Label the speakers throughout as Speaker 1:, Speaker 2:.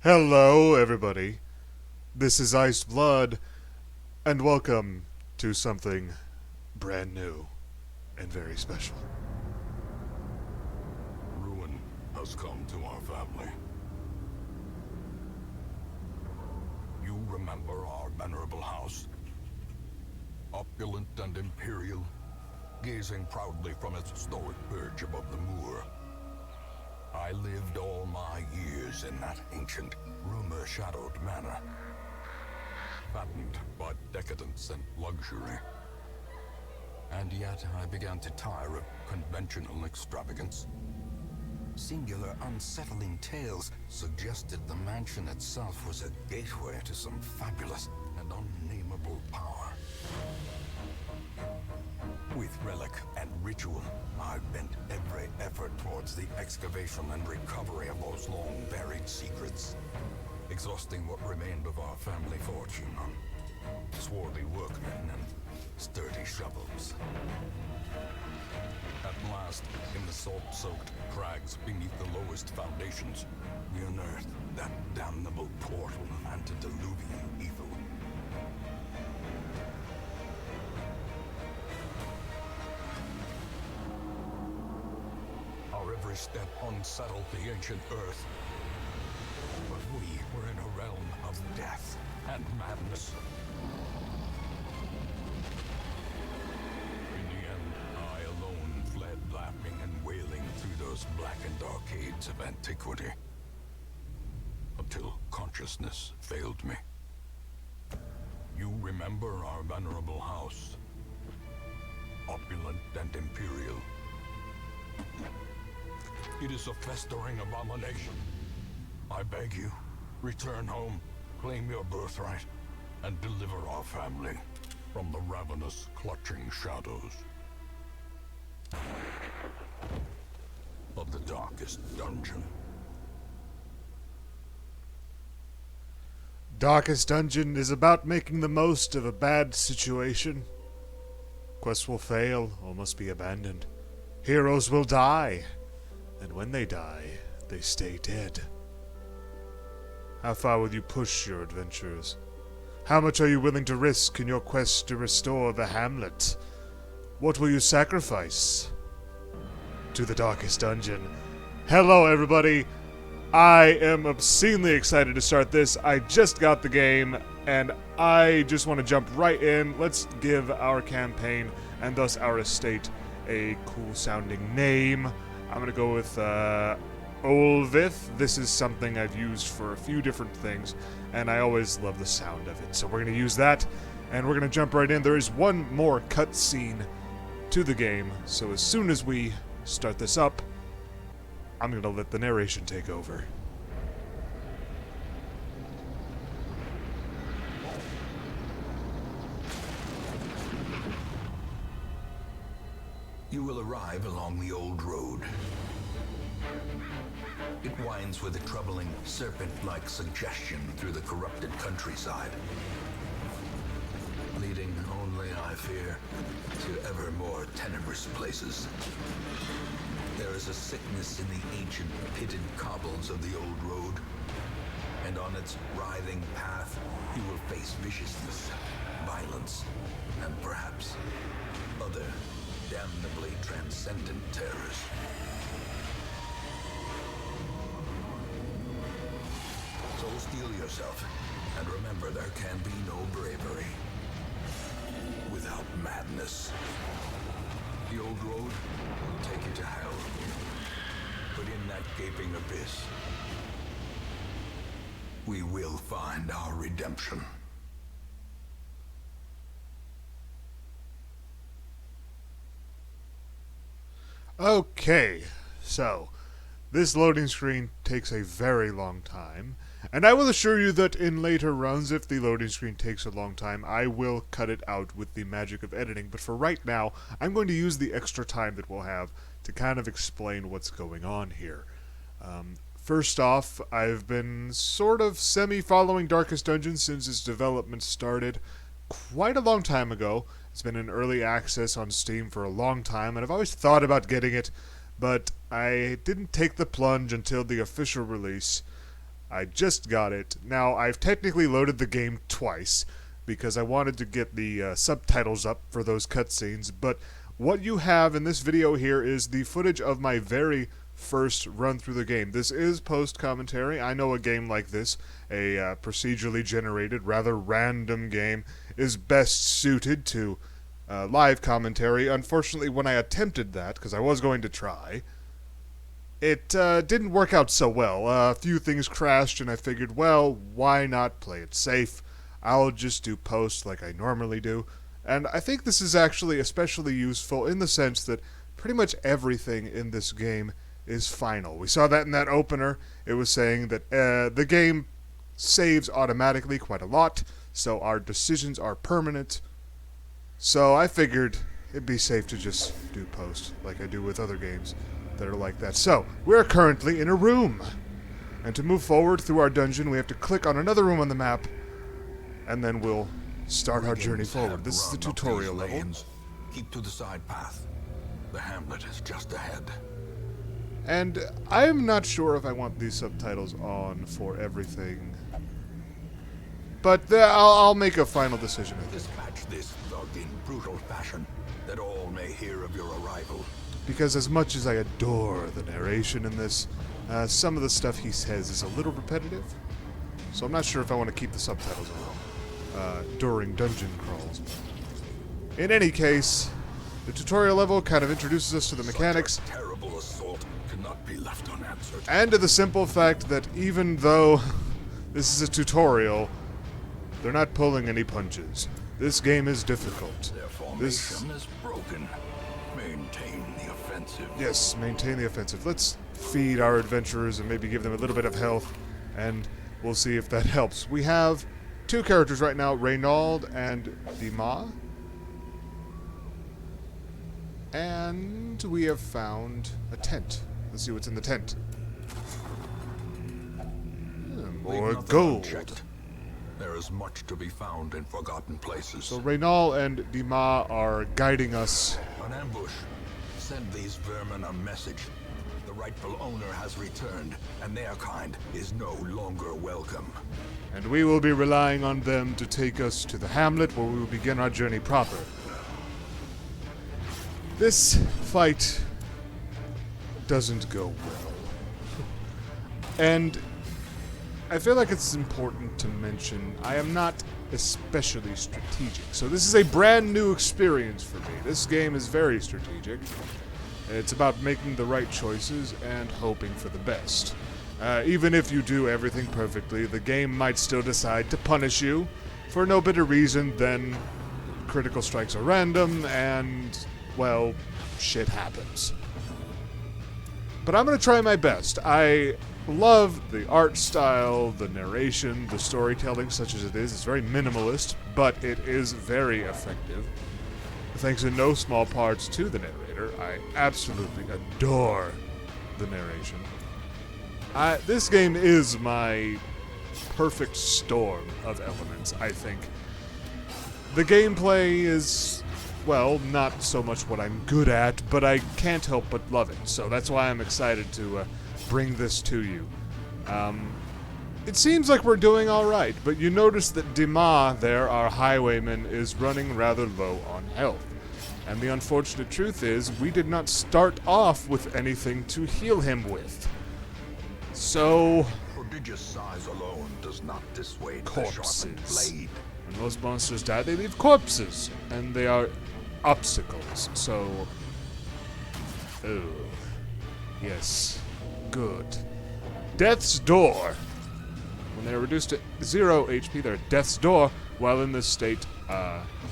Speaker 1: Hello, everybody. This is Iced Blood, and welcome to something brand new and very special.
Speaker 2: Ruin has come to our family. You remember our venerable house? Opulent and imperial, gazing proudly from its stoic perch above the moor. I lived all my years in that ancient, rumor-shadowed manor, fattened by decadence and luxury. And yet I began to tire of conventional extravagance. Singular, unsettling tales suggested the mansion itself was a gateway to some fabulous and unnameable power. With relic and ritual, I bent every effort towards the excavation and recovery of those long-buried secrets, exhausting what remained of our family fortune on swarthy workmen and sturdy shovels. At last, in the salt-soaked crags beneath the lowest foundations, we unearthed that damnable portal of antediluvian evil. Our every step unsettled the ancient earth. But we were in a realm of death and madness. In the end, I alone fled laughing and wailing through those blackened arcades of antiquity. Until consciousness failed me. You remember our venerable house? Opulent and imperial. It is a festering abomination. I beg you, return home, claim your birthright, and deliver our family from the ravenous, clutching shadows of the darkest dungeon.
Speaker 1: Darkest Dungeon is about making the most of a bad situation. Quests will fail or must be abandoned. Heroes will die. And when they die, they stay dead. How far will you push your adventures? How much are you willing to risk in your quest to restore the hamlet? What will you sacrifice? To the Darkest Dungeon. Hello, everybody. I am obscenely excited to start this. I just got the game, and I just want to jump right in. Let's give our campaign, and thus our estate, a cool-sounding name. I'm going to go with Olvith. This is something I've used for a few different things, and I always love the sound of it. So we're going to use that, and we're going to jump right in. There is one more cutscene to the game, so as soon as we start this up, I'm going to let the narration take over.
Speaker 3: You will arrive along the old road. It winds with a troubling, serpent-like suggestion through the corrupted countryside, leading only, I fear, to ever more tenebrous places. There is a sickness in the ancient, pitted cobbles of the old road, and on its writhing path, you will face viciousness, violence, and perhaps other damnably transcendent terrors. So steel yourself, and remember there can be no bravery without madness. The old road will take you to hell, but in that gaping abyss, we will find our redemption.
Speaker 1: Okay, so this loading screen takes a very long time, and I will assure you that in later runs, if the loading screen takes a long time, I will cut it out with the magic of editing, but for right now, I'm going to use the extra time that we'll have to kind of explain what's going on here. First off, I've been sort of semi-following Darkest Dungeon since its development started quite a long time ago. It's been in early access on Steam for a long time, and I've always thought about getting it, but I didn't take the plunge until the official release. I just got it. Now, I've technically loaded the game twice because I wanted to get the subtitles up for those cutscenes, but what you have in this video here is the footage of my very first run through the game. This is post-commentary. I know a game like this, a procedurally generated, rather random game, is best suited to live commentary. Unfortunately, when I attempted that, because I was going to try, it didn't work out so well. A few things crashed, and I figured, well, why not play it safe? I'll just do post like I normally do. And I think this is actually especially useful in the sense that pretty much everything in this game is final. We saw that in that opener. It was saying that the game saves automatically quite a lot, so our decisions are permanent. So I figured it'd be safe to just do post like I do with other games that are like that. So, we're currently in a room. And to move forward through our dungeon, we have to click on another room on the map, and then we'll start our journey forward. This is the tutorial level.
Speaker 2: Keep to the side path. The hamlet is just ahead.
Speaker 1: And I'm not sure if I want these subtitles on for everything. But I'll make a final decision.
Speaker 2: Dispatch this thug in brutal fashion, that all may hear of your arrival.
Speaker 1: Because as much as I adore the narration in this, some of the stuff he says is a little repetitive. So I'm not sure if I want to keep the subtitles on during dungeon crawls. In any case, the tutorial level kind of introduces us to the mechanics.
Speaker 2: Such a terrible assault cannot be left unanswered.
Speaker 1: And to the simple fact that even though this is a tutorial, they're not pulling any punches. This game is difficult.
Speaker 2: Their formation is broken. Maintain the offensive.
Speaker 1: Yes, maintain the offensive. Let's feed our adventurers and maybe give them a little bit of health, and we'll see if that helps. We have two characters right now, Reynald and Dima. And we have found a tent. Let's see what's in the tent. More gold.
Speaker 2: Unchecked. There is much to be found in forgotten places.
Speaker 1: So Reynald and Dima are guiding us.
Speaker 2: An ambush. Send these vermin a message. The rightful owner has returned, and their kind is no longer welcome.
Speaker 1: And we will be relying on them to take us to the hamlet where we will begin our journey proper. This fight doesn't go well. And I feel like it's important to mention I am not especially strategic. So this is a brand new experience for me. This game is very strategic. It's about making the right choices and hoping for the best. Even if you do everything perfectly, the game might still decide to punish you for no better reason than critical strikes are random and, well, shit happens. But I'm going to try my best. I love the art style, the narration, the storytelling such as it is. It's very minimalist, but it is very effective. Thanks in no small parts to the narrator. I absolutely adore the narration. This game is my perfect storm of elements, I think. The gameplay is, well, not so much what I'm good at, but I can't help but love it. So that's why I'm excited to bring this to you. It seems like we're doing alright, but you notice that Dima there, our highwayman, is running rather low on health. And the unfortunate truth is, we did not start off with anything to heal him with. So,
Speaker 2: Prodigious size alone does not dissuade the
Speaker 1: corpses.
Speaker 2: sharpened blade.
Speaker 1: When most monsters die, they leave corpses, and they are obstacles. So, oh, yes, good. Death's Door. When they are reduced to 0 HP, they're at Death's Door. While in this state,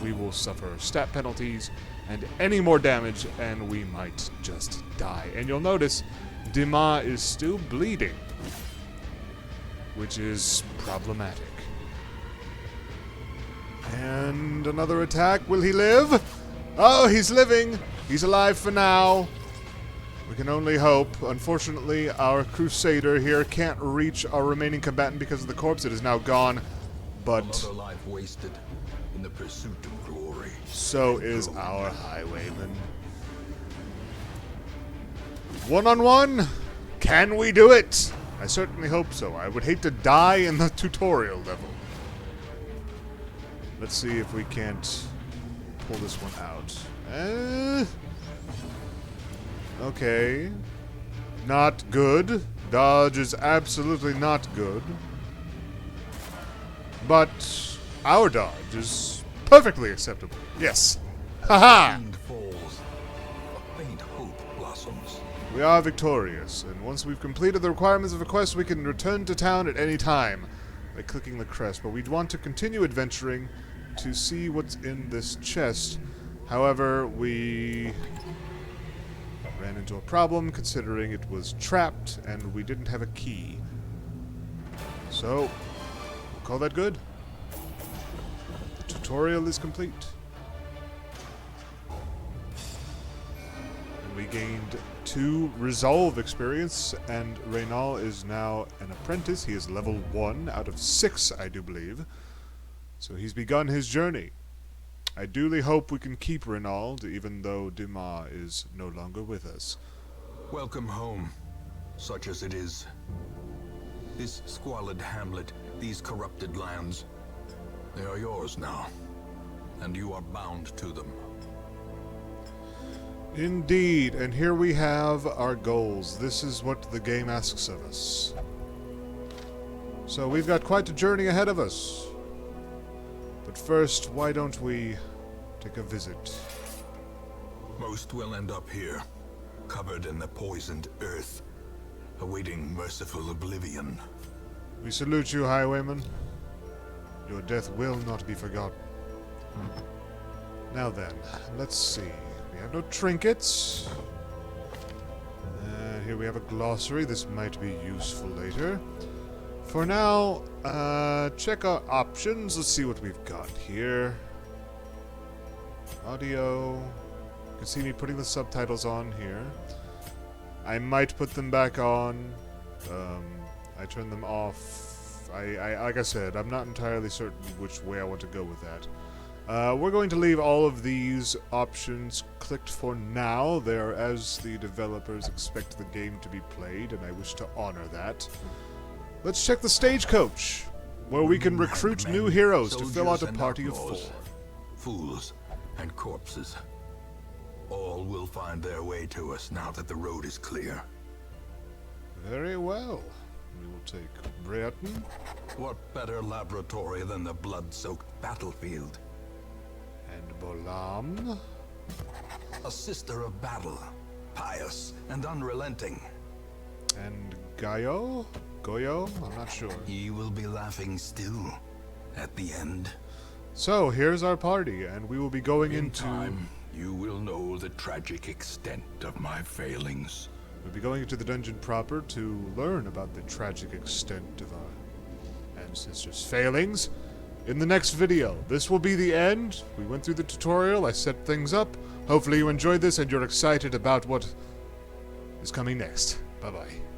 Speaker 1: we will suffer stat penalties and any more damage, and we might just die. And you'll notice Dima is still bleeding, which is problematic. And another attack. Will he live? Oh, he's living. He's alive for now. We can only hope. Unfortunately, our crusader here can't reach our remaining combatant because of the corpse. It is now gone. But
Speaker 2: Another life wasted in the pursuit of glory.
Speaker 1: so is our highwayman. One-on-one? Can we do it? I certainly hope so. I would hate to die in the tutorial level. Let's see if we can't pull this one out. Okay. Not good. Dodge is absolutely not good. But our dodge is perfectly acceptable. Yes. Haha!
Speaker 2: Wind falls. A faint hope blossoms.
Speaker 1: We are victorious, and once we've completed the requirements of the quest, we can return to town at any time by clicking the crest. But we'd want to continue adventuring to see what's in this chest. However, we ran into a problem considering it was trapped and we didn't have a key. So, we'll call that good. The tutorial is complete. And we gained 2 resolve experience, and Reynal is now an apprentice. He is level 1 out of 6, I do believe. So he's begun his journey. I duly hope we can keep Reynald, even though Dumas is no longer with us.
Speaker 2: Welcome home, such as it is. This squalid hamlet, these corrupted lands, they are yours now, and you are bound to them.
Speaker 1: Indeed, and here we have our goals. This is what the game asks of us. So we've got quite a journey ahead of us. But first, why don't we take a visit?
Speaker 2: Most will end up here, covered in the poisoned earth, awaiting merciful oblivion.
Speaker 1: We salute you, Highwayman. Your death will not be forgotten. Now then, let's see. We have no trinkets. Here we have a glossary. This might be useful later. For now, check our options. Let's see what we've got here. Audio. You can see me putting the subtitles on here. I might put them back on. I turn them off. Like I said, I'm not entirely certain which way I want to go with that. We're going to leave all of these options clicked for now. They're as the developers expect the game to be played, and I wish to honor that. Let's check the stagecoach, where we can recruit new heroes to fill out a party of 4.
Speaker 2: Fools and corpses. All will find their way to us now that the road is clear.
Speaker 1: Very well. We will take Breton.
Speaker 2: What better laboratory than the blood-soaked battlefield?
Speaker 1: And Bolam.
Speaker 2: A sister of battle, pious and unrelenting.
Speaker 1: And Goyo? I'm not sure.
Speaker 2: He will be laughing still at the end.
Speaker 1: So, here's our party, and we will be going
Speaker 2: In
Speaker 1: into...
Speaker 2: time, you will know the tragic extent of my failings.
Speaker 1: We'll be going into the dungeon proper to learn about the tragic extent of our ancestors' failings in the next video. This will be the end. We went through the tutorial, I set things up. Hopefully you enjoyed this and you're excited about what is coming next. Bye-bye.